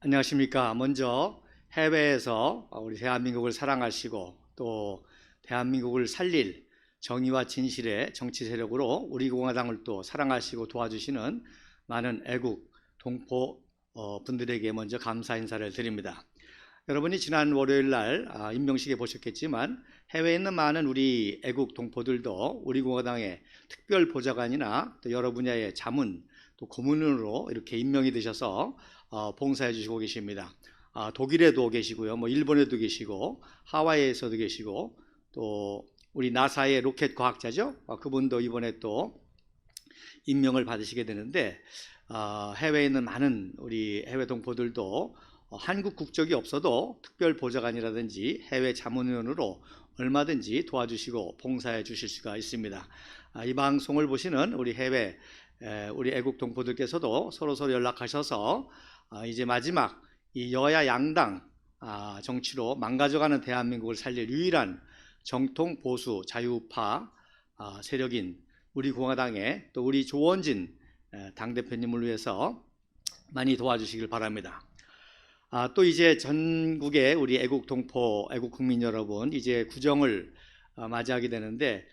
안녕하십니까. 먼저 해외에서 우리 대한민국을 사랑하시고 또 대한민국을 살릴 정의와 진실의 정치 세력으로 우리 공화당을 또 사랑하시고 도와주시는 많은 애국 동포 분들에게 먼저 감사 인사를 드립니다. 여러분이 지난 월요일 날 임명식에 보셨겠지만 해외에 있는 많은 우리 애국 동포들도 우리 공화당의 특별 보좌관이나 또 여러 분야의 자문 또 고문으로 이렇게 임명이 되셔서 봉사해 주시고 계십니다. 독일에도 계시고요, 뭐 일본에도 계시고 하와이에서도 계시고 또 우리 나사의 로켓 과학자죠. 그분도 이번에 또 임명을 받으시게 되는데 해외에 있는 많은 우리 해외 동포들도 한국 국적이 없어도 특별 보좌관이라든지 해외 자문위원으로 얼마든지 도와주시고 봉사해 주실 수가 있습니다. 이 방송을 보시는 우리 해외 우리 애국 동포들께서도 서로 연락하셔서 이제 마지막 이 여야 양당 정치로 망가져가는 대한민국을 살릴 유일한 정통 보수 자유파 세력인 우리 공화당의 또 우리 조원진 당대표님을 위해서 많이 도와주시길 바랍니다. 또 이제 전국의 우리 애국 동포, 애국 국민 여러분, 이제 구정을 맞이하게 되는데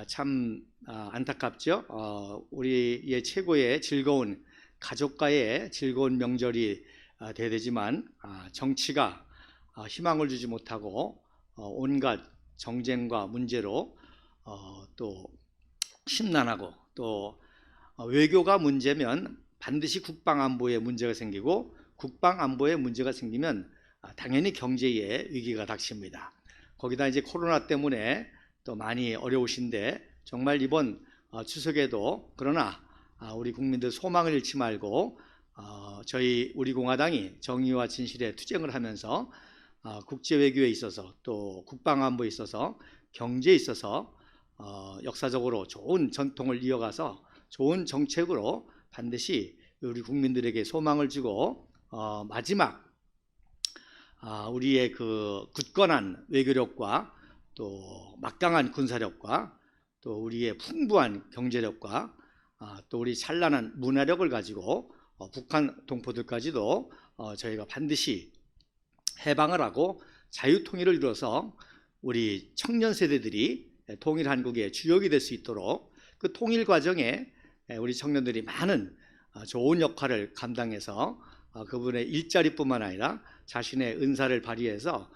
참 안타깝죠. 우리의 최고의 즐거운 가족과의 즐거운 명절이 돼야 되지만 정치가 희망을 주지 못하고 온갖 정쟁과 문제로 또 심란하고 또 외교가 문제면 반드시 국방안보에 문제가 생기고 국방안보에 문제가 생기면 당연히 경제에 위기가 닥칩니다. 거기다 이제 코로나 때문에 또 많이 어려우신데 정말 이번 추석에도 그러나 우리 국민들 소망을 잃지 말고 저희 우리 공화당이 정의와 진실에 투쟁을 하면서 국제 외교에 있어서 또 국방안보에 있어서 경제에 있어서 역사적으로 좋은 전통을 이어가서 좋은 정책으로 반드시 우리 국민들에게 소망을 주고 마지막 우리의 그 굳건한 외교력과 또 막강한 군사력과 또 우리의 풍부한 경제력과 또 우리 찬란한 문화력을 가지고 북한 동포들까지도 저희가 반드시 해방을 하고 자유통일을 이뤄서 우리 청년 세대들이 통일 한국의 주역이 될 수 있도록 그 통일 과정에 우리 청년들이 많은 좋은 역할을 감당해서 그분의 일자리뿐만 아니라 자신의 은사를 발휘해서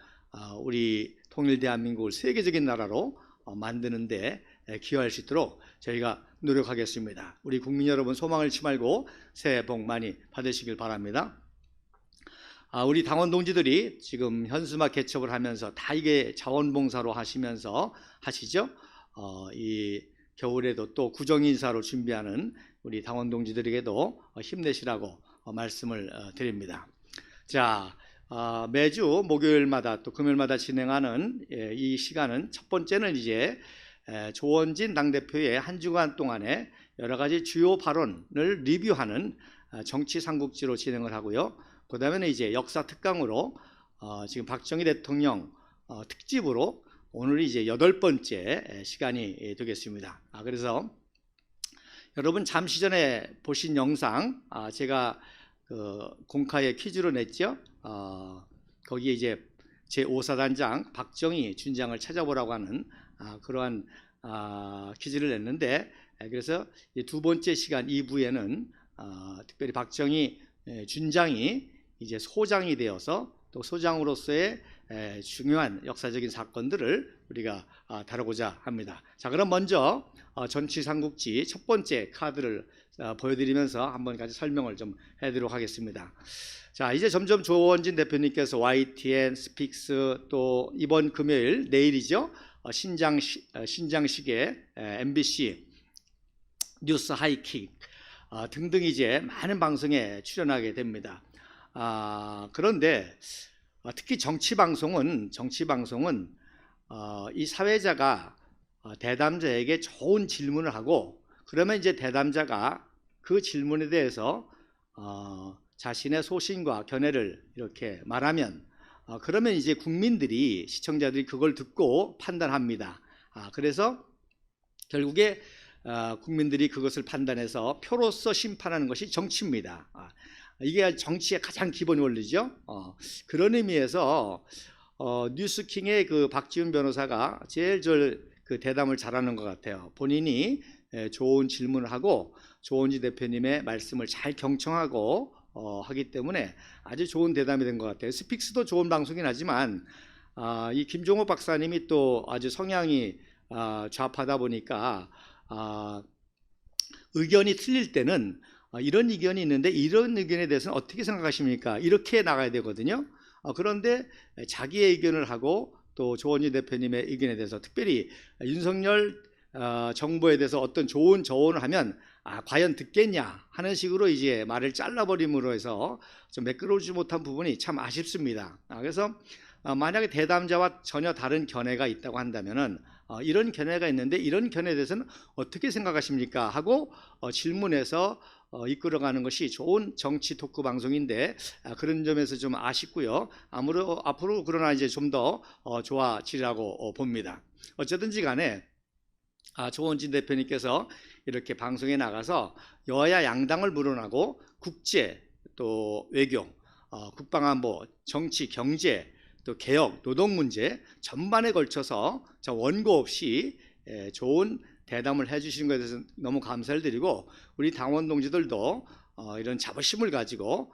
우리 통일 대한민국을 세계적인 나라로 만드는 데 기여할 수 있도록 저희가 노력하겠습니다. 우리 국민 여러분 소망을 잃지 말고 새해 복 많이 받으시길 바랍니다. 우리 당원 동지들이 지금 현수막 개첩을 하면서 다 이게 자원봉사로 하시면서 하시죠. 이 겨울에도 또 구정인사로 준비하는 우리 당원 동지들에게도 힘내시라고 말씀을 드립니다. 자, 매주 목요일마다 또 금요일마다 진행하는 이 시간은 첫 번째는 이제 조원진 당대표의 한 주간 동안의 여러 가지 주요 발언을 리뷰하는 정치 삼국지로 진행을 하고요. 그 다음에는 이제 역사 특강으로 지금 박정희 대통령 특집으로 오늘이 이제 8번째 시간이 되겠습니다. 그래서 여러분 잠시 전에 보신 영상 제가 공카에 퀴즈로 냈죠. 거기에 이제 제5사단장 박정희 준장을 찾아보라고 하는 그러한 퀴즈를 냈는데 그래서 두 번째 시간 2부에는 특별히 박정희 준장이 이제 소장이 되어서 또 소장으로서의 중요한 역사적인 사건들을 우리가 다루고자 합니다. 자, 그럼 먼저 전치 삼국지 첫 번째 카드를 보여드리면서 한번 같이 설명을 좀 해드리도록 하겠습니다. 자, 이제 점점 조원진 대표님께서 YTN, 스픽스 또 이번 금요일 내일이죠. 신장시계, MBC 뉴스 하이킥 등등 이제 많은 방송에 출연하게 됩니다. 그런데 특히 정치 방송은 이 사회자가 대담자에게 좋은 질문을 하고 그러면 이제 대담자가 그 질문에 대해서 자신의 소신과 견해를 이렇게 말하면 그러면 이제 국민들이 시청자들이 그걸 듣고 판단합니다. 그래서 결국에 국민들이 그것을 판단해서 표로서 심판하는 것이 정치입니다. 이게 정치의 가장 기본 원리죠. 그런 의미에서 뉴스킹의 그 박지훈 변호사가 제일 그 대담을 잘하는 것 같아요. 본인이 좋은 질문을 하고 조원지 대표님의 말씀을 잘 경청하고 하기 때문에 아주 좋은 대담이 된 것 같아요. 스픽스도 좋은 방송이긴 하지만 이 김종호 박사님이 또 아주 성향이 좌파다 보니까 의견이 틀릴 때는 이런 의견이 있는데 이런 의견에 대해서는 어떻게 생각하십니까? 이렇게 나가야 되거든요. 그런데 자기의 의견을 하고 또 조원지 대표님의 의견에 대해서 특별히 윤석열 정부에 대해서 어떤 좋은 조언을 하면 과연 듣겠냐 하는 식으로 이제 말을 잘라버림으로 해서 좀 매끄러우지 못한 부분이 참 아쉽습니다. 그래서 만약에 대담자와 전혀 다른 견해가 있다고 한다면은 이런 견해가 있는데 이런 견해에 대해서는 어떻게 생각하십니까? 하고 질문해서 이끌어가는 것이 좋은 정치 토크 방송인데 그런 점에서 좀 아쉽고요. 앞으로 그러나 이제 좀 더 좋아지라고 봅니다. 어쨌든지 간에 조원진 대표님께서 이렇게 방송에 나가서 여야 양당을 물어나고 국제 또 외교, 국방안보, 정치, 경제, 또 개혁, 노동 문제 전반에 걸쳐서 원고 없이 좋은 대담을 해주시는 것에 대해서 너무 감사를 드리고 우리 당원 동지들도 이런 자부심을 가지고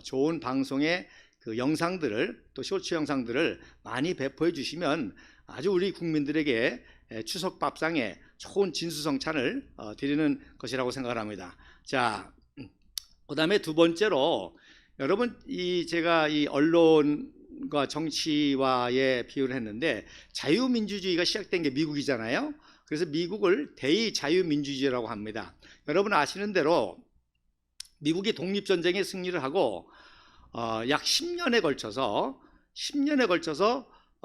좋은 방송의 그 영상들을 또 쇼츠 영상들을 많이 배포해 주시면 아주 우리 국민들에게 추석 밥상에 좋은 진수성찬을 드리는 것이라고 생각을 합니다. 자, 그다음에 두 번째로 여러분 제가 이 언론과 정치와의 비유를 했는데 자유민주주의가 시작된 게 미국이잖아요. 그래서 미국을 대의자유민주주의라고 합니다. 여러분 아시는 대로 미국이 독립전쟁에 승리를 하고 약 10년에 걸쳐서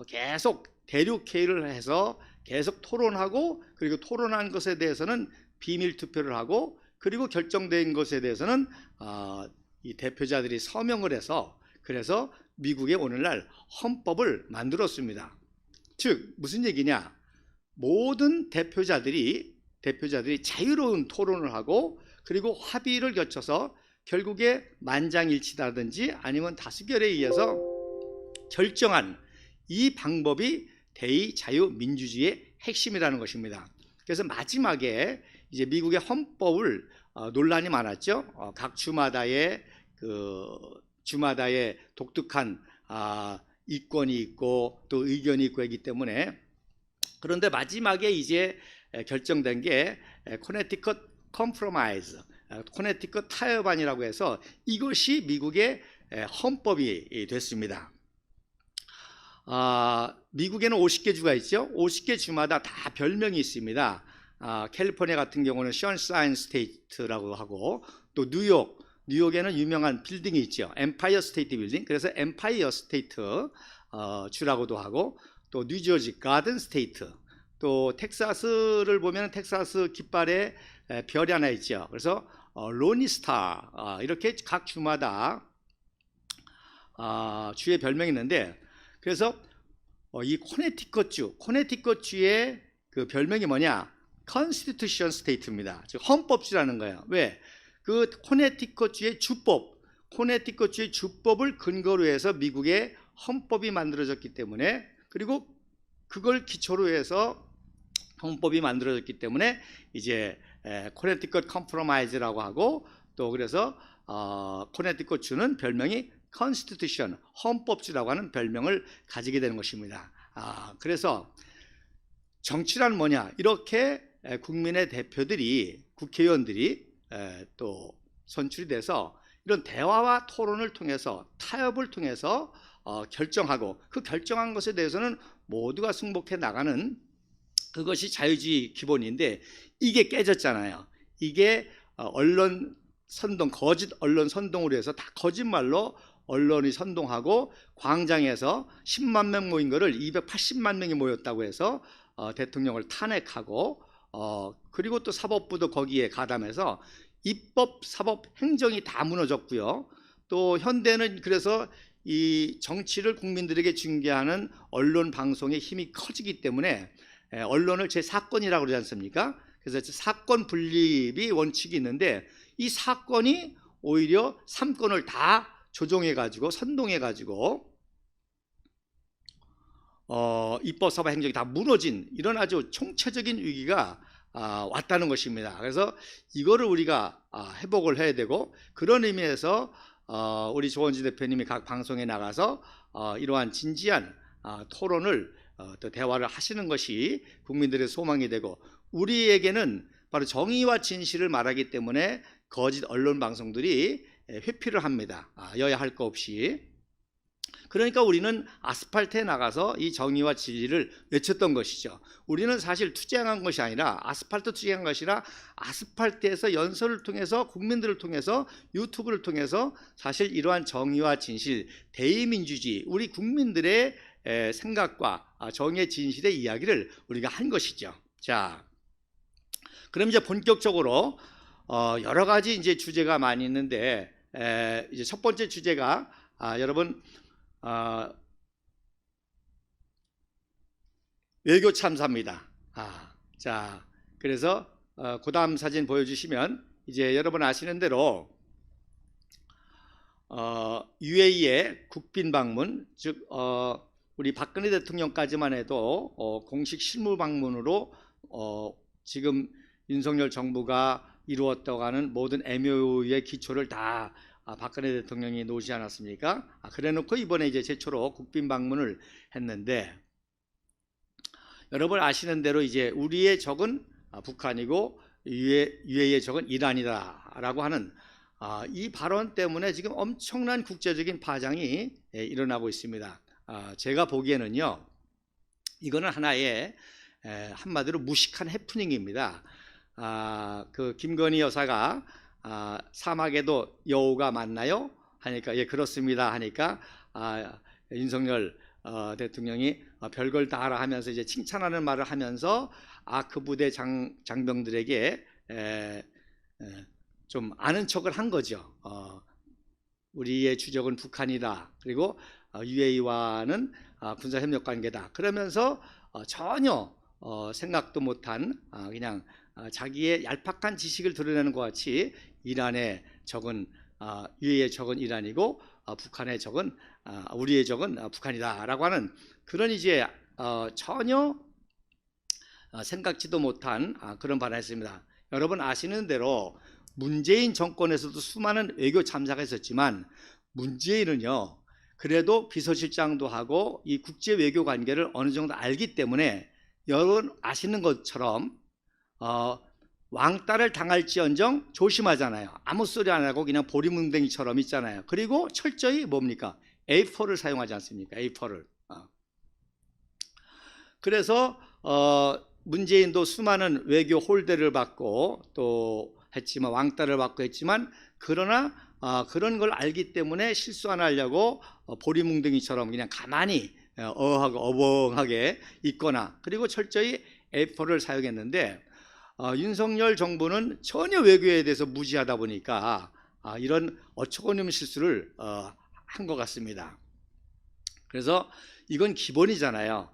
계속 대륙회의를 해서 계속 토론하고 그리고 토론한 것에 대해서는 비밀 투표를 하고 그리고 결정된 것에 대해서는 이 대표자들이 서명을 해서 그래서 미국의 오늘날 헌법을 만들었습니다. 즉 무슨 얘기냐? 모든 대표자들이 자유로운 토론을 하고 그리고 합의를 거쳐서 결국에 만장일치라든지 아니면 다수결에 의해서 결정한 이 방법이 대의자유민주주의의 핵심이라는 것입니다. 그래서 마지막에 이제 미국의 헌법을 논란이 많았죠. 각 주마다의 독특한 이권이 있고 또 의견이 있고 하기 때문에 그런데 마지막에 이제 결정된 게 코네티컷 컴프로마이즈, 코네티컷 타협안이라고 해서 이것이 미국의 헌법이 됐습니다. 미국에는 50개 주가 있죠. 50개 주마다 다 별명이 있습니다. 캘리포니아 같은 경우는 션샤인 스테이트라고 하고 또 뉴욕에는 유명한 빌딩이 있죠. 엠파이어 스테이트 빌딩. 그래서 엠파이어 스테이트 주라고도 하고 또 뉴저지 가든 스테이트, 또 텍사스를 보면 텍사스 깃발에 별이 하나 있죠. 그래서 로니스타 이렇게 각 주마다 주의 별명이 있는데 그래서 이 코네티컷 주의 그 별명이 뭐냐? 컨스티튜션 스테이트입니다. 즉 헌법주라는 거예요. 왜? 그 코네티컷 주의 주법을 근거로 해서 미국의 헌법이 만들어졌기 때문에 그리고 그걸 기초로 해서 헌법이 만들어졌기 때문에 이제 코네티컷 컴프로마이즈라고 하고 또 그래서 코네티컷 주는 별명이 컨스티튜션, 헌법주라고 하는 별명을 가지게 되는 것입니다. 그래서 정치란 뭐냐? 이렇게 국민의 대표들이 국회의원들이 또 선출이 돼서 이런 대화와 토론을 통해서 타협을 통해서 결정하고 그 결정한 것에 대해서는 모두가 승복해 나가는 그것이 자유주의 기본인데 이게 깨졌잖아요. 이게 언론 선동, 거짓 언론 선동으로 해서 다 거짓말로 언론이 선동하고 광장에서 10만 명 모인 거를 280만 명이 모였다고 해서 대통령을 탄핵하고 그리고 또 사법부도 거기에 가담해서 입법, 사법, 행정이 다 무너졌고요. 또 현대는 그래서 이 정치를 국민들에게 중계하는 언론 방송의 힘이 커지기 때문에 언론을 제4권이라고 그러지 않습니까? 그래서 사건 분립이 원칙이 있는데 이 사건이 오히려 3권을 다 조정해가지고 선동해가지고 입법, 사법, 행정이 다 무너진 이런 아주 총체적인 위기가 왔다는 것입니다. 그래서 이거를 우리가 회복을 해야 되고, 그런 의미에서 우리 조원진 대표님이 각 방송에 나가서 이러한 진지한 토론을 또 대화를 하시는 것이 국민들의 소망이 되고, 우리에게는 바로 정의와 진실을 말하기 때문에 거짓 언론 방송들이 회피를 합니다. 여야 할 거 없이. 그러니까 우리는 아스팔트에 나가서 이 정의와 진리를 외쳤던 것이죠. 우리는 사실 투쟁한 것이 아니라, 아스팔트 투쟁한 것이라, 아스팔트에서 연설을 통해서, 국민들을 통해서, 유튜브를 통해서 사실 이러한 정의와 진실, 대의민주주의, 우리 국민들의 생각과 정의의 진실의 이야기를 우리가 한 것이죠. 자, 그럼 이제 본격적으로 여러 가지 이제 주제가 많이 있는데, 이제 첫 번째 주제가 여러분 외교 참사입니다. 자, 그래서 그 다음 사진 보여주시면 이제 여러분 아시는 대로 UAE의 국빈 방문, 즉 우리 박근혜 대통령까지만 해도 공식 실무 방문으로 지금 윤석열 정부가 이루었다고 하는 모든 MOU의 기초를 다 박근혜 대통령이 놓지 않았습니까? 그래놓고 이번에 이제 최초로 국빈 방문을 했는데, 여러분 아시는 대로 이제 우리의 적은 북한이고 UAE의 적은 이란이다라고 하는 이 발언 때문에 지금 엄청난 국제적인 파장이 일어나고 있습니다. 제가 보기에는요, 이거는 하나의 한마디로 무식한 해프닝입니다. 그 김건희 여사가 사막에도 여우가 많나요? 하니까 예 그렇습니다 하니까 윤석열 대통령이 별걸 다 알아 하면서 이제 칭찬하는 말을 하면서 그 부대 장병들에게 좀 아는 척을 한 거죠. 우리의 주적은 북한이다. 그리고 UAE와는 군사협력 관계다. 그러면서 전혀 생각도 못한 그냥 자기의 얄팍한 지식을 드러내는 것 같이 이란의 적은 UAE의 적은 이란이고 북한의 적은 우리의 적은 북한이다라고 하는 그런 이제 전혀 생각지도 못한 그런 발언을 했습니다. 여러분 아시는 대로 문재인 정권에서도 수많은 외교 참사가 있었지만, 문재인은요 그래도 비서실장도 하고 이 국제 외교 관계를 어느 정도 알기 때문에 여러분 아시는 것처럼 왕따를 당할지언정 조심하잖아요. 아무 소리 안 하고 그냥 보리뭉댕이처럼 있잖아요. 그리고 철저히 뭡니까? A4를 사용하지 않습니까? A4를. 그래서 문재인도 수많은 외교 홀대를 받고 또 했지만, 왕따를 받고 했지만, 그러나 그런 걸 알기 때문에 실수 안 하려고 보리뭉댕이처럼 그냥 가만히 어하고 어벙하게 있거나, 그리고 철저히 A4를 사용했는데, 윤석열 정부는 전혀 외교에 대해서 무지하다 보니까 이런 어처구니없는 실수를 한 것 같습니다. 그래서 이건 기본이잖아요.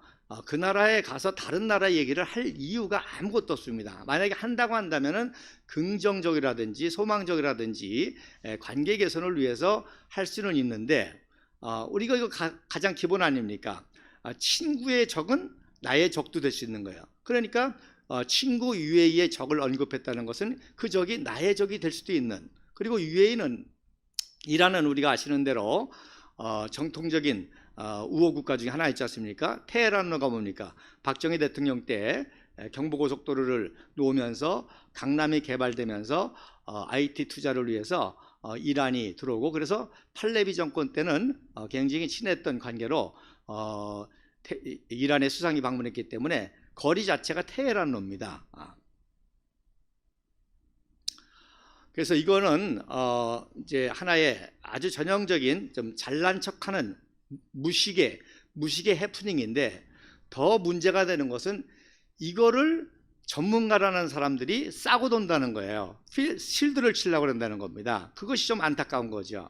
그 나라에 가서 다른 나라 얘기를 할 이유가 아무것도 없습니다. 만약에 한다고 한다면은 긍정적이라든지 소망적이라든지 관계 개선을 위해서 할 수는 있는데, 우리가 이거 가장 기본 아닙니까? 친구의 적은 나의 적도 될 수 있는 거예요. 그러니까 친구 UAE의 적을 언급했다는 것은 그 적이 나의 적이 될 수도 있는, 그리고 UAE는 이란은 우리가 아시는 대로 정통적인 우호 국가 중에 하나 있지 않습니까? 테헤란으로가 뭡니까? 박정희 대통령 때 경부고속도로를 놓으면서 강남이 개발되면서 IT 투자를 위해서 이란이 들어오고, 그래서 팔레비 정권 때는 굉장히 친했던 관계로 이란의 수상이 방문했기 때문에 거리 자체가 테헤란로입니다. 그래서 이거는 이제 하나의 아주 전형적인 좀 잘난 척하는 무식의 해프닝인데, 더 문제가 되는 것은 이거를 전문가라는 사람들이 싸고 돈다는 거예요. 실드를 치려고 한다는 겁니다. 그것이 좀 안타까운 거죠.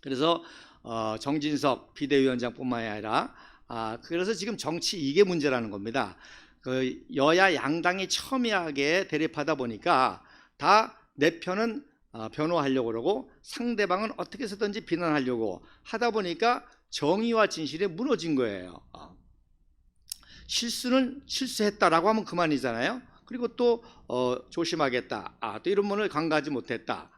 그래서 정진석 비대위원장뿐만 아니라 그래서 지금 정치 이게 문제라는 겁니다. 그 여야 양당이 첨예하게 대립하다 보니까 다 내 편은 변호하려고 그러고 상대방은 어떻게 해서든지 비난하려고 하다 보니까 정의와 진실이 무너진 거예요. 실수는 실수했다라고 하면 그만이잖아요. 그리고 또 조심하겠다. 또 이런 분을 간과하지 못했다.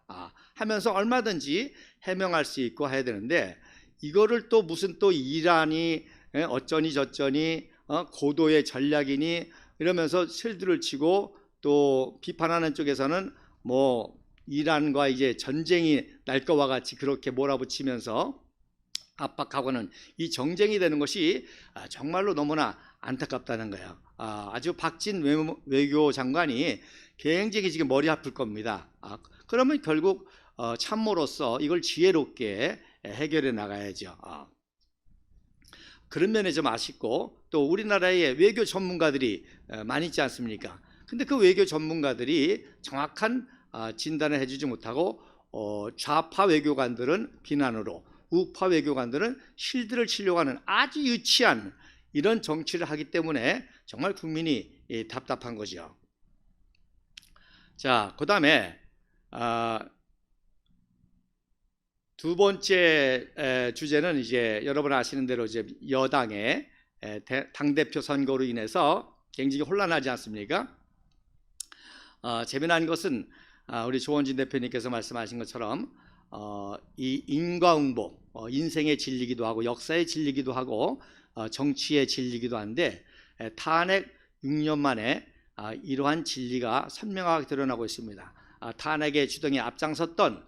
하면서 얼마든지 해명할 수 있고 해야 되는데 이거를 또 무슨 또 이란이 어쩌니 저쩌니 고도의 전략이니 이러면서 실드를 치고 또 비판하는 쪽에서는 뭐 이란과 이제 전쟁이 날 것과 같이 그렇게 몰아붙이면서 압박하고는 이 정쟁이 되는 것이 정말로 너무나 안타깝다는 거예요. 아주 박진 외교 장관이 굉장히 지금 머리 아플 겁니다. 그러면 결국 참모로서 이걸 지혜롭게 해결해 나가야죠. 그런 면에 좀 아쉽고 또 우리나라의 외교 전문가들이 많이 있지 않습니까? 근데 그 외교 전문가들이 정확한 진단을 해주지 못하고 좌파 외교관들은 비난으로 우파 외교관들은 실드를 치려고 하는 아주 유치한 이런 정치를 하기 때문에 정말 국민이 답답한 거죠. 자, 그 다음에 두 번째 주제는 이제 여러분 아시는 대로 이제 여당의 당대표 선거로 인해서 굉장히 혼란하지 않습니까? 재미난 것은 우리 조원진 대표님께서 말씀하신 것처럼 이 인과응보, 인생의 진리기도 하고 역사의 진리기도 하고 정치의 진리기도 한데 탄핵 6년 만에 이러한 진리가 선명하게 드러나고 있습니다. 탄핵의 주동에 앞장섰던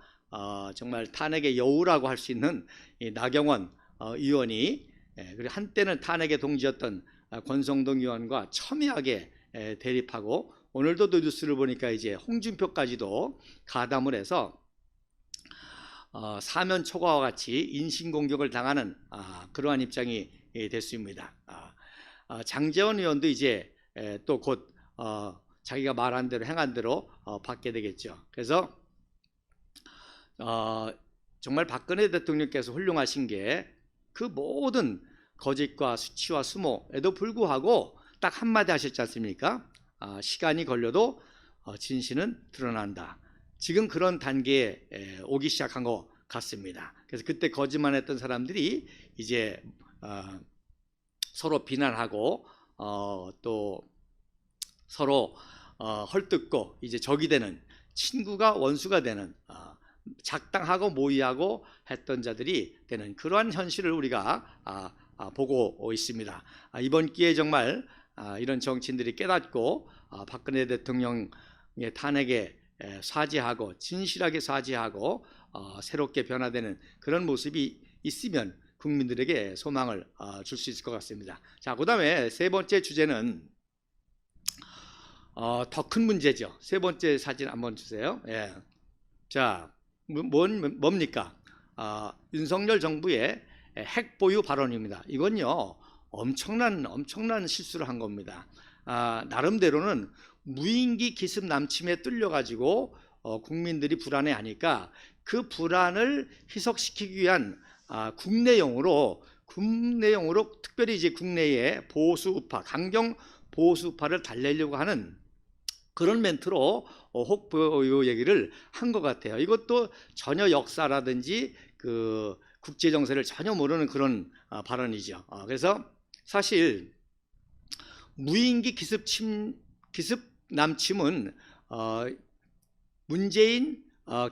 정말 탄핵의 여우라고 할 수 있는 이 나경원 의원이 그리고 한때는 탄핵의 동지였던 권성동 의원과 첨예하게 대립하고 오늘도 뉴스를 보니까 이제 홍준표까지도 가담을 해서 사면 초과와 같이 인신공격을 당하는 그러한 입장이 됐습니다. 장제원 의원도 이제 또 곧 자기가 말한 대로 행한 대로 받게 되겠죠. 그래서 정말 박근혜 대통령께서 훌륭하신 게 그 모든 거짓과 수치와 수모에도 불구하고 딱 한마디 하셨지 않습니까? 시간이 걸려도 진실은 드러난다. 지금 그런 단계에 오기 시작한 것 같습니다. 그래서 그때 거짓말했던 사람들이 이제 서로 비난하고 또 서로 헐뜯고 이제 적이 되는 친구가 원수가 되는 작당하고 모의하고 했던 자들이 되는 그러한 현실을 우리가 보고 있습니다. 이번 기회에 정말 이런 정치인들이 깨닫고 박근혜 대통령의 탄핵에 사죄하고 진실하게 사죄하고 새롭게 변화되는 그런 모습이 있으면 국민들에게 소망을 줄 수 있을 것 같습니다. 자, 그 다음에 세 번째 주제는 더 큰 문제죠. 세 번째 사진 한번 주세요. 예. 자, 뭡니까? 윤석열 정부의 핵 보유 발언입니다. 이건요 엄청난 실수를 한 겁니다. 나름대로는 무인기 기습 남침에 뚫려가지고 국민들이 불안해하니까 그 불안을 희석시키기 위한 국내용으로 특별히 이제 국내의 보수 우파, 강경 보수 우파를 달래려고 하는 그런 멘트로 핵 보유 얘기를 한 것 같아요. 이것도 전혀 역사라든지 그 국제 정세를 전혀 모르는 그런 발언이죠. 그래서 사실 무인기 기습 남침은 문재인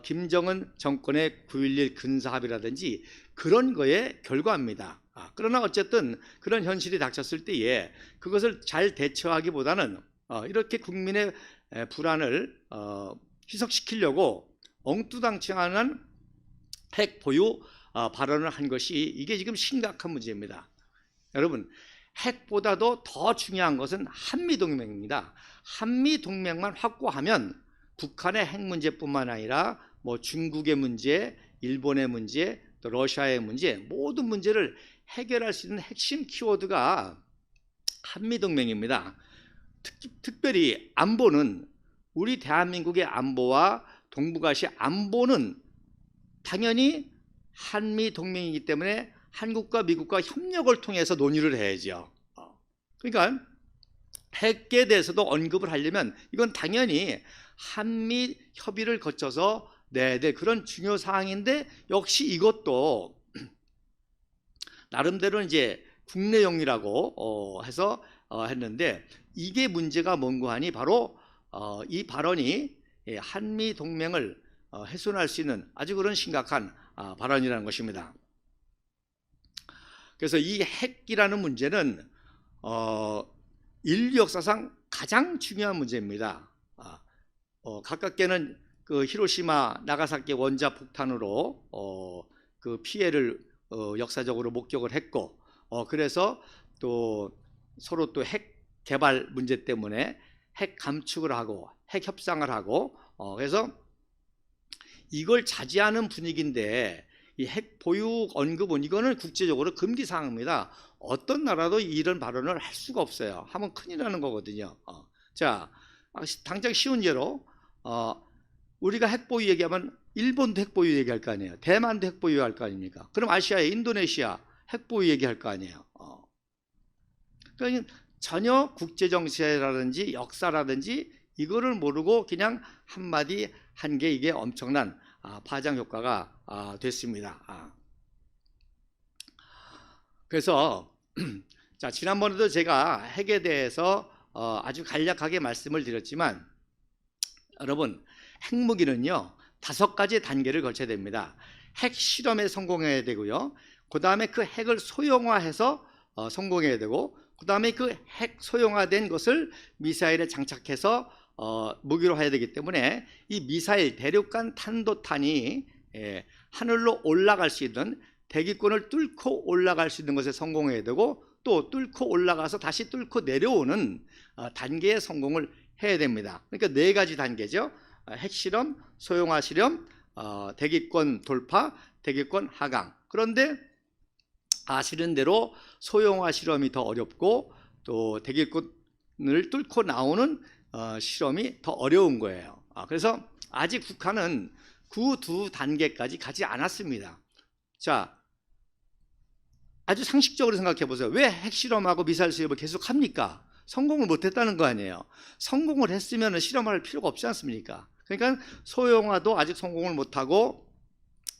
김정은 정권의 9.11 군사합의라든지 그런 거의 결과입니다. 그러나 어쨌든 그런 현실이 닥쳤을 때에 그것을 잘 대처하기보다는 이렇게 국민의 불안을 희석시키려고 엉뚱당칭하는 핵 보유 발언을 한 것이 이게 지금 심각한 문제입니다. 여러분, 핵보다도 더 중요한 것은 한미동맹입니다. 한미동맹만 확고하면 북한의 핵 문제뿐만 아니라 뭐 중국의 문제, 일본의 문제, 또 러시아의 문제 모든 문제를 해결할 수 있는 핵심 키워드가 한미동맹입니다. 특별히 안보는 우리 대한민국의 안보와 동북아시아 안보는 당연히 한미동맹이기 때문에 한국과 미국과 협력을 통해서 논의를 해야죠. 그러니까 핵에 대해서도 언급을 하려면 이건 당연히 한미 협의를 거쳐서 네, 그런 중요 사항인데 역시 이것도 나름대로 이제 국내용이라고 해서 했는데 이게 문제가 뭔고 하니 바로 이 발언이 한미 동맹을 훼손할 수 있는 아주 그런 심각한 발언이라는 것입니다. 그래서 이 핵이라는 문제는 인류 역사상 가장 중요한 문제입니다. 가깝게는 그 히로시마 나가사키 원자 폭탄으로 그 피해를 역사적으로 목격을 했고 그래서 또 서로 또 핵 개발 문제 때문에 핵 감축을 하고 핵 협상을 하고 그래서 이걸 자제하는 분위기인데 이 핵 보유 언급은 이거는 국제적으로 금기 사항입니다. 어떤 나라도 이런 발언을 할 수가 없어요. 하면 큰일 나는 거거든요. 자, 당장 쉬운 예로 우리가 핵 보유 얘기하면 일본도 핵 보유 얘기할 거 아니에요. 대만도 핵 보유할 거 아닙니까? 그럼 아시아의 인도네시아 핵 보유 얘기할 거 아니에요. 그러니까 전혀 국제 정세라든지 역사라든지 이거를 모르고 그냥 한마디 한 게 이게 엄청난 파장 효과가 됐습니다. 그래서 자, 지난번에도 제가 핵에 대해서 아주 간략하게 말씀을 드렸지만 여러분 핵무기는요 5가지 단계를 거쳐야 됩니다. 핵 실험에 성공해야 되고요. 그 다음에 그 핵을 소형화해서 성공해야 되고 그 다음에 그 핵 소형화된 것을 미사일에 장착해서 무기로 해야 되기 때문에 이 미사일 대륙간 탄도탄이 하늘로 올라갈 수 있는 대기권을 뚫고 올라갈 수 있는 것에 성공해야 되고 또 뚫고 올라가서 다시 뚫고 내려오는 단계에 성공을 해야 됩니다. 그러니까 4가지 단계죠. 핵실험, 소형화 실험, 대기권 돌파, 대기권 하강. 그런데 아시는 대로 소형화 실험이 더 어렵고 또 대기권을 뚫고 나오는 실험이 더 어려운 거예요. 그래서 아직 북한은 그 2단계까지 가지 않았습니다. 자, 아주 상식적으로 생각해 보세요. 왜 핵실험하고 미사일 수입을 계속 합니까? 성공을 못했다는 거 아니에요. 성공을 했으면 실험할 필요가 없지 않습니까? 그러니까 소형화도 아직 성공을 못하고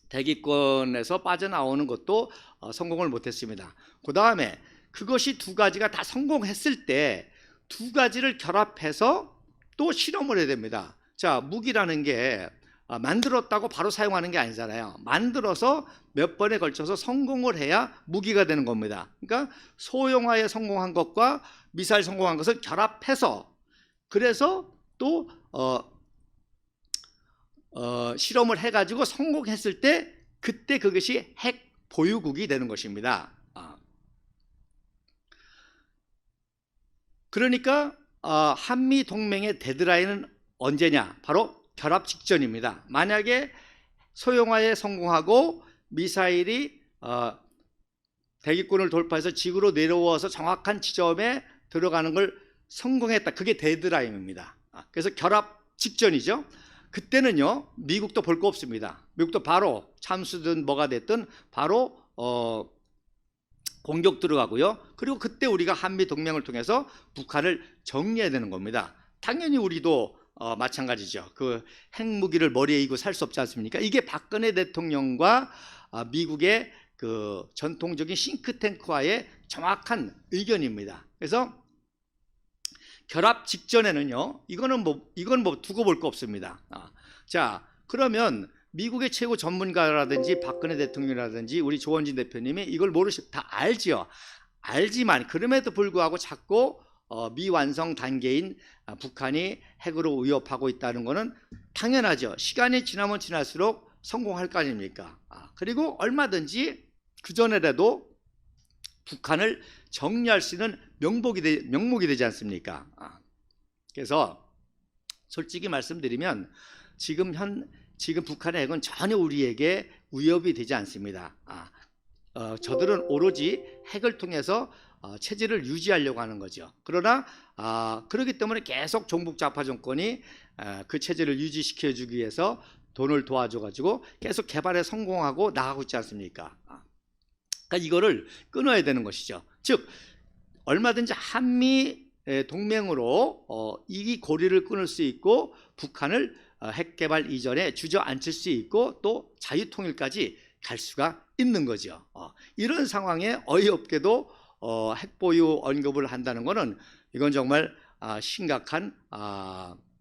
대기권에서 빠져나오는 것도 성공을 못했습니다. 그 다음에 그것이 2가지가 다 성공했을 때 2가지를 결합해서 또 실험을 해야 됩니다. 자, 무기라는 게 만들었다고 바로 사용하는 게 아니잖아요. 만들어서 몇 번에 걸쳐서 성공을 해야 무기가 되는 겁니다. 그러니까 소형화에 성공한 것과 미사일 성공한 것을 결합해서 그래서 또 실험을 해가지고 성공했을 때 그때 그것이 핵 보유국이 되는 것입니다. 그러니까 한미 동맹의 데드라인은 언제냐? 바로 결합 직전입니다. 만약에 소형화에 성공하고 미사일이 대기권을 돌파해서 지구로 내려와서 정확한 지점에 들어가는 걸 성공했다. 그게 데드라인입니다. 그래서 결합 직전이죠. 그때는요 미국도 볼 거 없습니다. 미국도 바로 참수든 뭐가 됐든 바로 공격 들어가고요. 그리고 그때 우리가 한미 동맹을 통해서 북한을 정리해야 되는 겁니다. 당연히 우리도 마찬가지죠. 그 핵무기를 머리에 이고 살 수 없지 않습니까? 이게 박근혜 대통령과 미국의 그 전통적인 싱크탱크와의 정확한 의견입니다. 그래서 결합 직전에는요, 이건 뭐 두고 볼 거 없습니다. 자, 그러면 미국의 최고 전문가라든지 박근혜 대통령이라든지 우리 조원진 대표님이 이걸 다 알지요. 알지만 그럼에도 불구하고 자꾸 미완성 단계인 북한이 핵으로 위협하고 있다는 것은 당연하죠. 시간이 지나면 지날수록 성공할 거 아닙니까? 그리고 얼마든지 그전에라도 북한을 정리할 수 있는 명목이 되지 않습니까? 그래서 솔직히 말씀드리면 지금 북한의 핵은 전혀 우리에게 위협이 되지 않습니다. 저들은 오로지 핵을 통해서 체제를 유지하려고 하는 거죠. 그러나 그렇기 때문에 계속 종북 좌파 정권이 그 체제를 유지시켜주기 위해서 돈을 도와줘가지고 계속 개발에 성공하고 나가고 있지 않습니까? 그러니까 이거를 끊어야 되는 것이죠. 즉 얼마든지 한미 동맹으로 이 고리를 끊을 수 있고 북한을 핵 개발 이전에 주저앉힐 수 있고 또 자유통일까지 갈 수가 있는 거죠. 이런 상황에 어이없게도 핵 보유 언급을 한다는 것은 이건 정말 심각한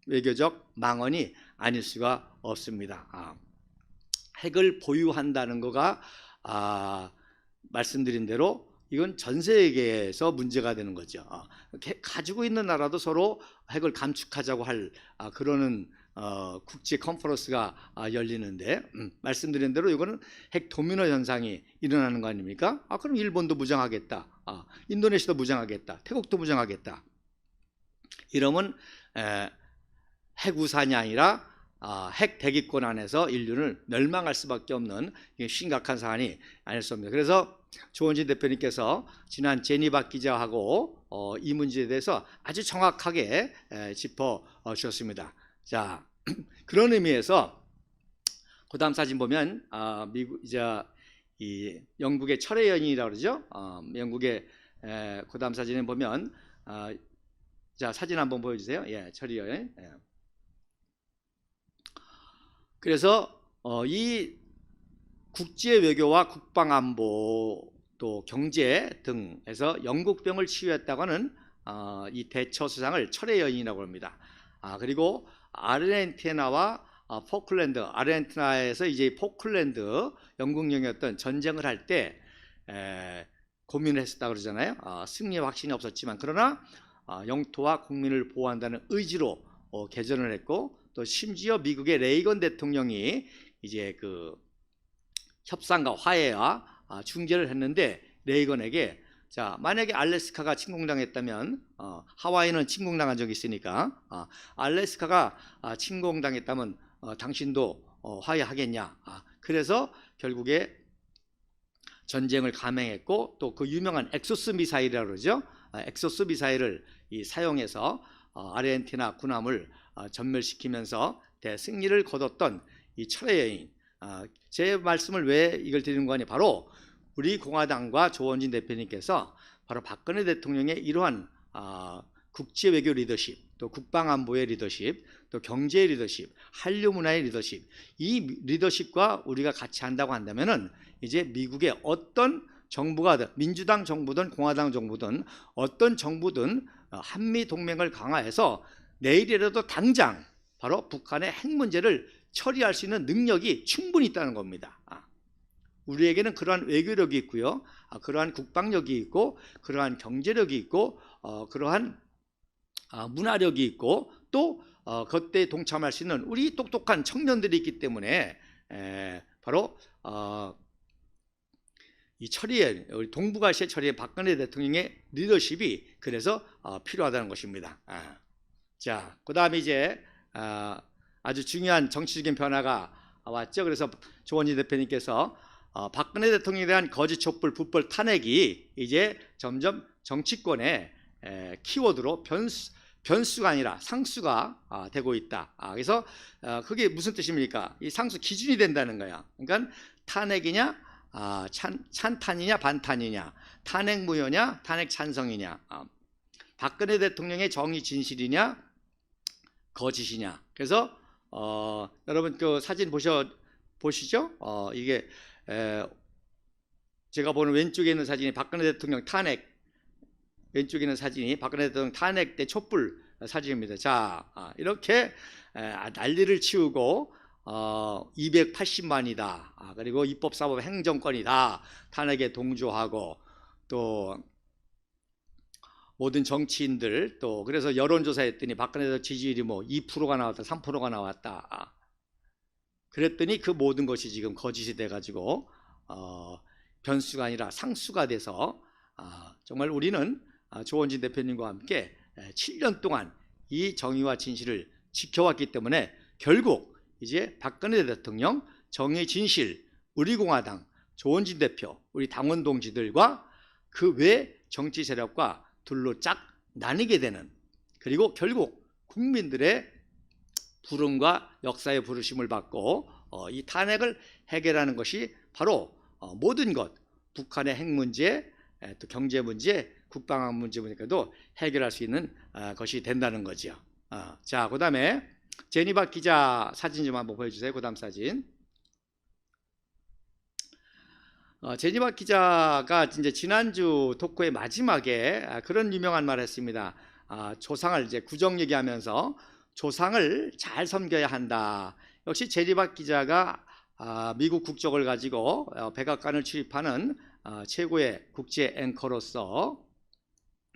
외교적 망언이 아닐 수가 없습니다. 핵을 보유한다는 거가 말씀드린 대로 이건 전 세계에서 문제가 되는 거죠. 가지고 있는 나라도 서로 핵을 감축하자고 할 그러는 국제 컨퍼런스가 열리는데 말씀드린 대로 이거는 핵 도미노 현상이 일어나는 거 아닙니까? 그럼 일본도 무장하겠다, 인도네시아도 무장하겠다, 태국도 무장하겠다. 이러면 핵 우산이 아니라 핵 대기권 안에서 인류를 멸망할 수밖에 없는 심각한 사안이 아닐 수 없습니다. 그래서 조원진 대표님께서 지난 제니바 기자하고 이 문제에 대해서 아주 정확하게 짚어 주셨습니다. 자, 그런 의미에서 그다음 사진 보면 미국 이 영국의 철의 여인이라고 그러죠. 영국의 그다음 사진에 보면 자, 사진 한번 보여주세요. 예, 철의 여인. 예. 그래서 이 국제 외교와 국방 안보 또 경제 등에서 영국병을 치유했다고 하는 이 대처 수상을 철의 여인이라고 합니다. 그리고 아르헨티나와 포클랜드, 아르헨티나에서 이제 포클랜드 영국령이었던 전쟁을 할 때 고민을 했었다고 그러잖아요. 승리 확신이 없었지만 그러나 영토와 국민을 보호한다는 의지로 개전을 했고 또 심지어 미국의 레이건 대통령이 이제 그 협상과 화해와 중재를 했는데 레이건에게 자, 만약에 알래스카가 침공당했다면 하와이는 침공당한 적이 있으니까 알래스카가 침공당했다면 당신도 화해하겠냐. 그래서 결국에 전쟁을 감행했고 또 그 유명한 엑소스 미사일이라고 그러죠. 엑소스 미사일을 사용해서 아르헨티나 군함을 전멸시키면서 대승리를 거뒀던 이 철의 여인. 제 말씀을 왜 이걸 드리는 거니 바로 우리 공화당과 조원진 대표님께서 바로 박근혜 대통령의 이러한 국제 외교 리더십, 또 국방 안보의 리더십, 또 경제 리더십, 한류 문화의 리더십, 이 리더십과 우리가 같이 한다고 한다면은 이제 미국의 어떤 정부가 민주당 정부든 공화당 정부든 어떤 정부든 한미 동맹을 강화해서 내일이라도 당장 바로 북한의 핵 문제를 처리할 수 있는 능력이 충분히 있다는 겁니다. 우리에게는 그러한 외교력이 있고요, 그러한 국방력이 있고, 그러한 경제력이 있고, 그러한 문화력이 있고, 또 그때 동참할 수 있는 우리 똑똑한 청년들이 있기 때문에 바로 이 철이의 우리 동북아시아 철이의 박근혜 대통령의 리더십이 그래서 필요하다는 것입니다. 자, 그다음에 이제 아주 중요한 정치적인 변화가 왔죠. 그래서 조원진 대표님께서 박근혜 대통령에 대한 거짓 촛불 불법 탄핵이 이제 점점 정치권의 키워드로 변수가 아니라 상수가 되고 있다. 그래서 그게 무슨 뜻입니까? 이 상수 기준이 된다는 거야. 그러니까 탄핵이냐, 찬탄이냐, 반탄이냐, 탄핵 무효냐, 탄핵 찬성이냐, 박근혜 대통령의 정의 진실이냐, 거짓이냐. 그래서 여러분 그 사진 보시죠? 이게 제가 보는 왼쪽에 있는 사진이 박근혜 대통령 탄핵, 왼쪽에 있는 사진이 박근혜 대통령 탄핵 때 촛불 사진입니다. 자, 이렇게 난리를 치우고 280만이다. 그리고 입법사법 행정권이다. 탄핵에 동조하고 또 모든 정치인들 또 그래서 여론조사했더니 박근혜 대통령 지지율이 뭐 2%가 나왔다, 3%가 나왔다. 그랬더니 그 모든 것이 지금 거짓이 돼가지고 변수가 아니라 상수가 돼서 정말 우리는 조원진 대표님과 함께 7년 동안 이 정의와 진실을 지켜왔기 때문에 결국 이제 박근혜 대통령, 정의 진실, 우리 공화당, 조원진 대표, 우리 당원 동지들과 그 외 정치 세력과 둘로 짝 나뉘게 되는, 그리고 결국 국민들의 부름과 역사의 부르심을 받고 이 탄핵을 해결하는 것이 바로 모든 것, 북한의 핵 문제, 또 경제 문제, 국방 문제도 해결할 수 있는 것이 된다는 거죠. 자, 그다음에 제니박 기자 사진 좀 한번 보여주세요. 그 다음 사진. 제니박 기자가 이제 지난주 토크의 마지막에 그런 유명한 말을 했습니다. 조상을 이제 구정 얘기하면서 조상을 잘 섬겨야 한다. 역시 제니박 기자가 미국 국적을 가지고 백악관을 출입하는 최고의 국제 앵커로서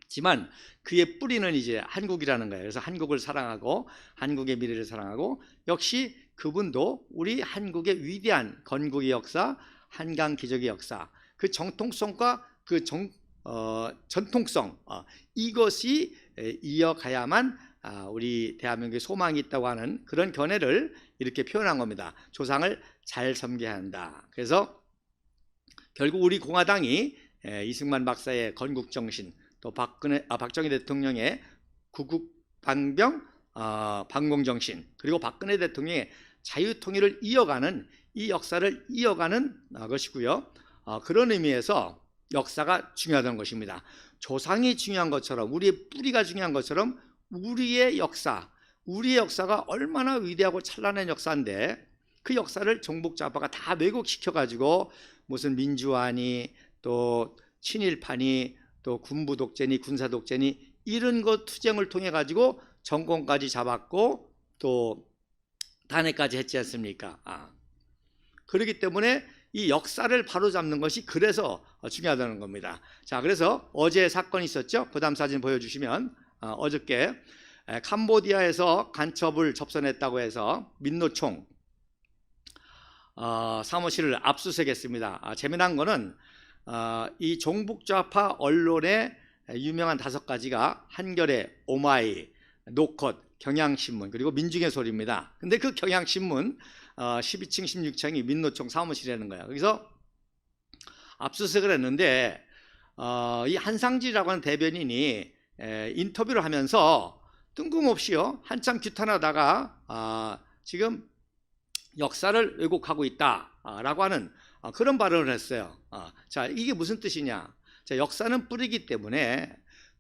지만 그의 뿌리는 이제 한국이라는 거예요. 그래서 한국을 사랑하고 한국의 미래를 사랑하고 역시 그분도 우리 한국의 위대한 건국의 역사, 한강 기적의 역사, 그 정통성과 그 전통성 이것이 이어가야만 우리 대한민국의 소망이 있다고 하는 그런 견해를 이렇게 표현한 겁니다. 조상을 잘 섬겨야 한다. 그래서 결국 우리 공화당이 이승만 박사의 건국정신, 또 박정희 대통령의 구국방병 반공정신, 그리고 박근혜 대통령의 자유통일을 이어가는 이 역사를 이어가는 것이고요. 그런 의미에서 역사가 중요하다는 것입니다. 조상이 중요한 것처럼 우리의 뿌리가 중요한 것처럼 우리의 역사가 얼마나 위대하고 찬란한 역사인데 그 역사를 종북좌파가 다 왜곡시켜가지고 무슨 민주화니 또 친일파니 또 군부 독재니 군사 독재니 이런 것 투쟁을 통해 가지고 정권까지 잡았고 또 탄핵까지 했지 않습니까? 그렇기 때문에 이 역사를 바로잡는 것이 그래서 중요하다는 겁니다. 자, 그래서 어제 사건이 있었죠. 그 다음 사진 보여주시면 어저께 캄보디아에서 간첩을 접선했다고 해서 민노총 사무실을 압수수색했습니다. 재미난 거는 이 종북좌파 언론의 유명한 5가지가 한겨레, 오마이, 노컷, 경향신문 그리고 민중의 소리입니다. 근데 그 경향신문 12층, 16층이 민노총 사무실이라는 거예요. 거기서 압수수색을 했는데 이 한상지라고 하는 대변인이 인터뷰를 하면서 뜬금없이요 한참 규탄하다가 지금 역사를 왜곡하고 있다라고 하는 그런 발언을 했어요. 자, 이게 무슨 뜻이냐? 자, 역사는 뿌리기 때문에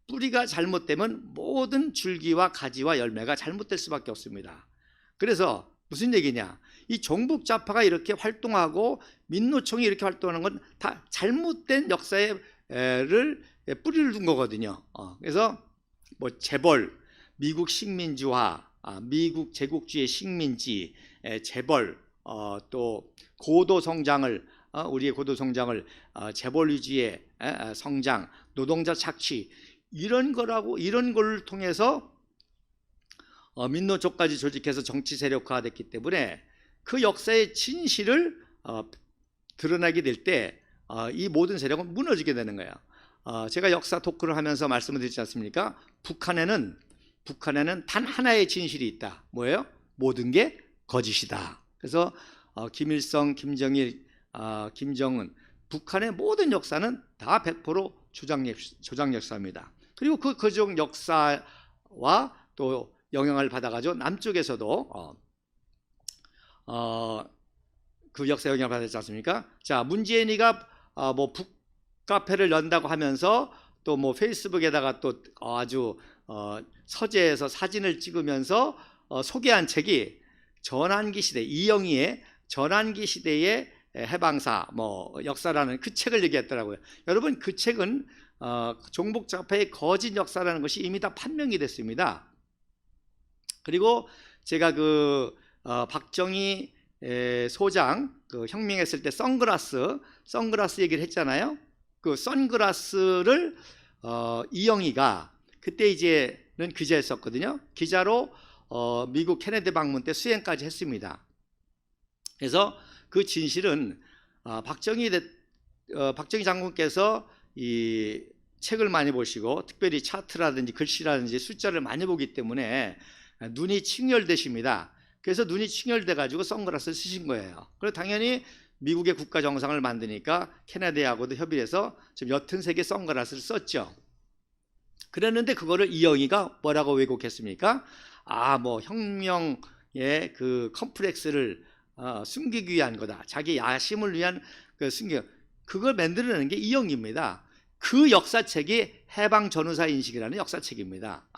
뿌리가 잘못되면 모든 줄기와 가지와 열매가 잘못될 수밖에 없습니다. 그래서 무슨 얘기냐? 이 종북좌파가 이렇게 활동하고 민노총이 이렇게 활동하는 건 다 잘못된 역사를 뿌리를 둔 거거든요. 그래서 뭐 재벌, 미국 식민지화, 미국 제국주의 식민지, 재벌, 또 고도 성장을 우리의 고도 성장을 재벌 위주의 성장, 노동자 착취 이런 걸 통해서 민노총까지 조직해서 정치 세력화됐기 때문에 그 역사의 진실을 드러나게 될 때 이 모든 세력은 무너지게 되는 거예요. 제가 역사 토크를 하면서 말씀을 드리지 않습니까? 북한에는 단 하나의 진실이 있다. 뭐예요? 모든 게 거짓이다. 그래서 김일성, 김정일, 김정은 북한의 모든 역사는 다 100% 조작 역사입니다. 그리고 그 조작 역사와 또 영향을 받아가지고 남쪽에서도 그 역사 영향을 받았지 않습니까? 자, 문재인이가 뭐 북카페를 연다고 하면서 또 뭐 페이스북에다가 또 아주 서재에서 사진을 찍으면서 소개한 책이 전환기 시대 이영희의 전환기 시대의 해방사 뭐 역사라는 그 책을 얘기했더라고요. 여러분 그 책은 종북좌파의 거짓 역사라는 것이 이미 다 판명이 됐습니다. 그리고 제가 그 박정희 소장 그 혁명했을 때 선글라스 얘기를 했잖아요. 그 선글라스를 이영희가 그때 이제는 기자였었거든요. 기자로 미국 케네디 방문 때 수행까지 했습니다. 그래서 그 진실은 박정희 장군께서 이 책을 많이 보시고 특별히 차트라든지 글씨라든지 숫자를 많이 보기 때문에 눈이 충혈되십니다. 그래서 눈이 충혈돼 가지고 선글라스를 쓰신 거예요. 그리고 당연히 미국의 국가 정상을 만드니까 케네디하고도 협의를 해서 좀 옅은 색의 선글라스를 썼죠. 그랬는데 그거를 이영희가 뭐라고 왜곡했습니까? 뭐 혁명의 그 컴플렉스를 숨기기 위한 거다. 자기 야심을 위한 그걸 만들어내는 게 이영희입니다. 그 역사책이 해방 전후사 인식이라는 역사책입니다.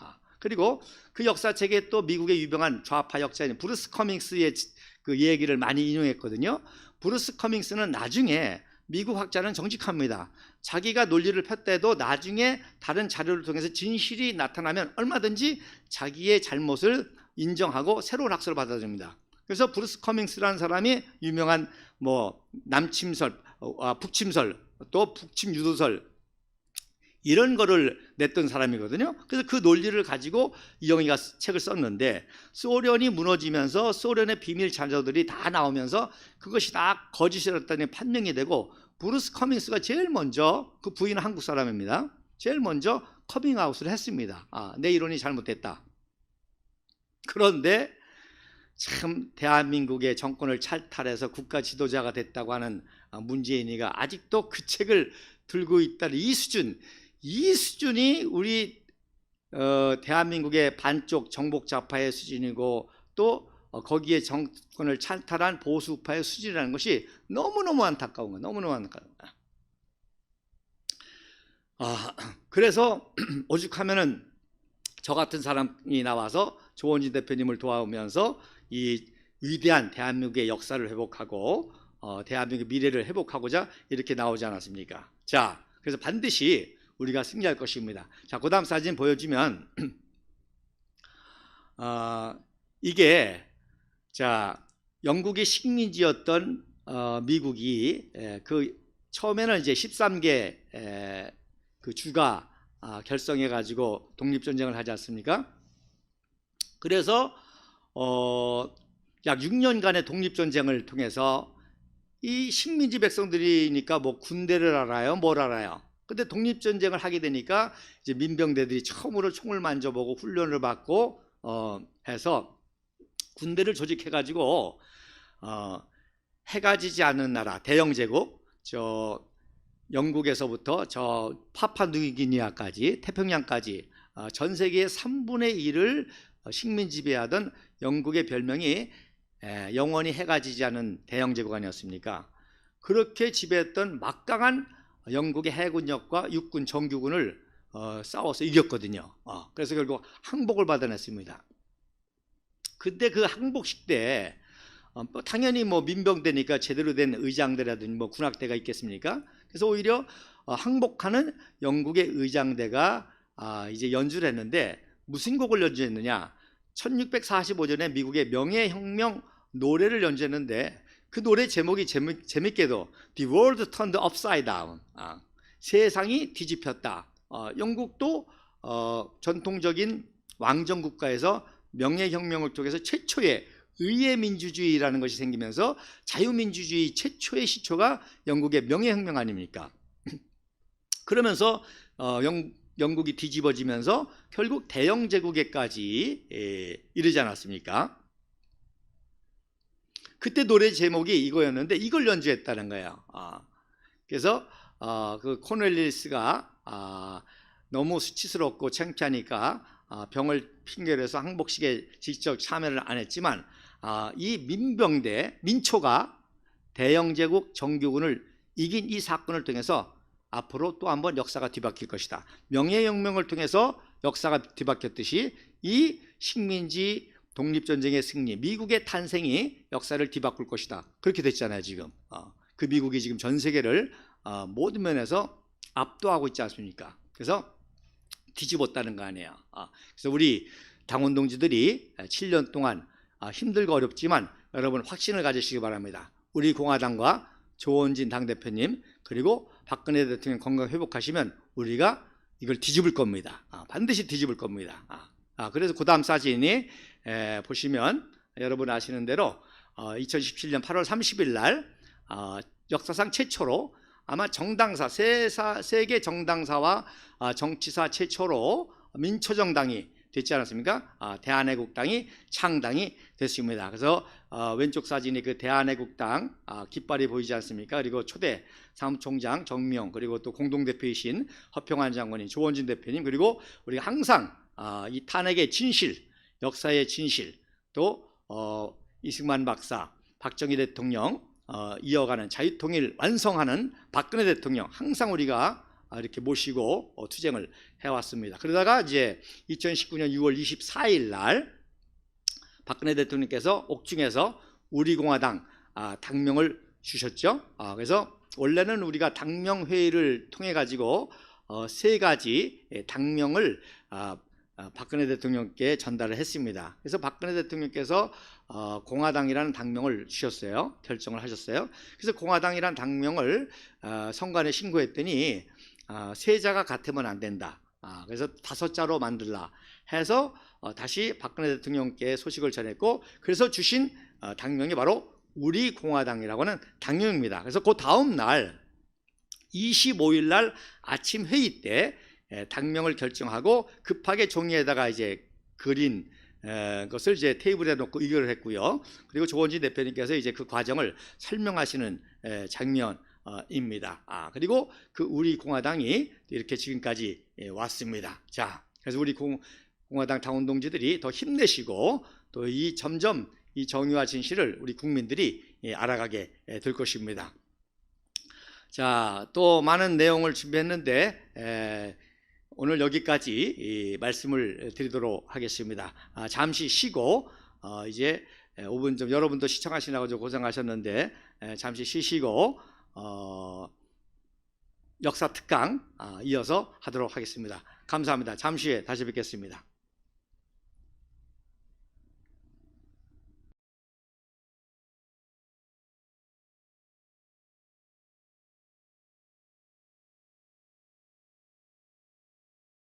그리고 그 역사책에 또 미국의 유명한 좌파 역사인 브루스 커밍스의 그 얘기를 많이 인용했거든요. 브루스 커밍스는 나중에 미국 학자는 정직합니다. 자기가 논리를 폈대도 나중에 다른 자료를 통해서 진실이 나타나면 얼마든지 자기의 잘못을 인정하고 새로운 학설을 받아줍니다. 그래서 브루스 커밍스라는 사람이 유명한 뭐 남침설, 북침설, 또 북침유도설 이런 거를 냈던 사람이거든요. 그래서 그 논리를 가지고 이영희가 책을 썼는데 소련이 무너지면서 소련의 비밀 자료들이 다 나오면서 그것이 다 거짓이었다니 판명이 되고 브루스 커밍스가 제일 먼저, 그 부인은 한국 사람입니다, 제일 먼저 커밍아웃을 했습니다. 내 이론이 잘못됐다. 그런데 참 대한민국의 정권을 탈탈해서 국가 지도자가 됐다고 하는 문재인이가 아직도 그 책을 들고 있다는 이 수준이 우리 대한민국의 반쪽 정복 좌파의 수준이고 또 거기에 정권을 찬탈한 보수파의 수준이라는 것이 너무너무 안타까운 거예요. 너무너무 안타까운 거예요. 그래서 오죽하면은 저 같은 사람이 나와서 조원진 대표님을 도와오면서 이 위대한 대한민국의 역사를 회복하고 대한민국의 미래를 회복하고자 이렇게 나오지 않았습니까? 자, 그래서 반드시 우리가 승리할 것입니다. 자, 그 다음 사진 보여주면 이게 자 영국이 식민지였던 미국이 그 처음에는 이제 13개 그 주가 결성해 가지고 독립전쟁을 하지 않습니까? 그래서 약 6년간의 독립전쟁을 통해서 이 식민지 백성들이니까 뭐 군대를 알아요, 뭘 알아요. 근데 독립전쟁을 하게 되니까 이제 민병대들이 처음으로 총을 만져보고 훈련을 받고 해서 군대를 조직해 가지고 해가 지지 않는 나라 대영제국, 저 영국에서부터 저 파푸아뉴기니아까지 태평양까지 전 세계의 3분의 1을 식민 지배하던 영국의 별명이 영원히 해가 지지 않은 대영제국 아니었습니까? 그렇게 지배했던 막강한 영국의 해군력과 육군 정규군을 싸워서 이겼거든요. 그래서 결국 항복을 받아냈습니다. 근데 그 항복식 때 당연히 뭐 민병대니까 제대로 된 의장대라든지 뭐 군악대가 있겠습니까? 그래서 오히려 항복하는 영국의 의장대가 이제 연주를 했는데 무슨 곡을 연주했느냐? 1645년에 미국의 명예혁명 노래를 연주했는데 그 노래 제목이 재밌게도 The World Turned Upside Down, 세상이 뒤집혔다. 영국도 전통적인 왕정국가에서 명예혁명을 통해서 최초의 의회민주주의라는 것이 생기면서 자유민주주의 최초의 시초가 영국의 명예혁명 아닙니까? 그러면서 영국이 뒤집어지면서 결국 대영제국에까지 이르지 않았습니까? 그때 노래 제목이 이거였는데 이걸 연주했다는 거예요. 그래서 그 코넬리스가 너무 수치스럽고 창피하니까 병을 핑계로 해서 항복식에 직접 참여를 안 했지만 이 민초가 대영제국 정규군을 이긴 이 사건을 통해서 앞으로 또 한번 역사가 뒤바뀔 것이다. 명예혁명을 통해서 역사가 뒤바뀌었듯이 이 식민지 독립전쟁의 승리, 미국의 탄생이 역사를 뒤바꿀 것이다. 그렇게 됐잖아요 지금. 그 미국이 지금 전 세계를 모든 면에서 압도하고 있지 않습니까? 그래서 뒤집었다는 거 아니에요. 그래서 우리 당원 동지들이 7년 동안 힘들고 어렵지만 여러분 확신을 가지시기 바랍니다. 우리 공화당과 조원진 당대표님 그리고 박근혜 대통령 건강 회복하시면 우리가 이걸 뒤집을 겁니다. 반드시 뒤집을 겁니다. 그래서 그 다음 사진이 보시면 여러분 아시는 대로 2017년 8월 30일 날 역사상 최초로 아마 정당사 세계 정당사와 정치사 최초로 민초정당이 됐지 않았습니까? 대한애국당이 창당이 됐습니다. 그래서 왼쪽 사진이 그 대한애국당 깃발이 보이지 않습니까? 그리고 초대 사무총장 정명 그리고 또 공동대표이신 허평환 장관님, 조원진 대표님 그리고 우리가 항상 이 탄핵의 진실, 역사의 진실 또 이승만 박사, 박정희 대통령 이어가는 자유통일 완성하는 박근혜 대통령 항상 우리가 이렇게 모시고 투쟁을 해왔습니다. 그러다가 이제 2019년 6월 24일 날 박근혜 대통령께서 옥중에서 우리공화당 당명을 주셨죠. 그래서 원래는 우리가 당명 회의를 통해 가지고 세 가지 당명을 박근혜 대통령께 전달을 했습니다. 그래서 박근혜 대통령께서 공화당이라는 당명을 주셨어요. 결정을 하셨어요. 그래서 공화당이라는 당명을 선관에 신고했더니 세자가 같으면 안 된다. 그래서 5자로 만들라 해서 다시 박근혜 대통령께 소식을 전했고, 그래서 주신 당명이 바로 우리공화당이라고 하는 당명입니다. 그래서 그 다음 날 25일 날 아침 회의 때 당명을 결정하고 급하게 종이에다가 이제 그린 것을 이제 테이블에 놓고 의결을 했고요. 그리고 조원진 대표님께서 이제 그 과정을 설명하시는 장면입니다. 그리고 그 우리 공화당이 이렇게 지금까지 왔습니다. 자, 그래서 우리 공화당 당원 동지들이 더 힘내시고 또 이 점점 이 정의와 진실을 우리 국민들이 알아가게 될 것입니다. 자, 또 많은 내용을 준비했는데 오늘 여기까지 말씀을 드리도록 하겠습니다. 잠시 쉬고 이제 5분 좀 여러분도 시청하시느라고 좀 고생하셨는데 잠시 쉬시고 역사 특강 이어서 하도록 하겠습니다. 감사합니다. 잠시 후에 다시 뵙겠습니다.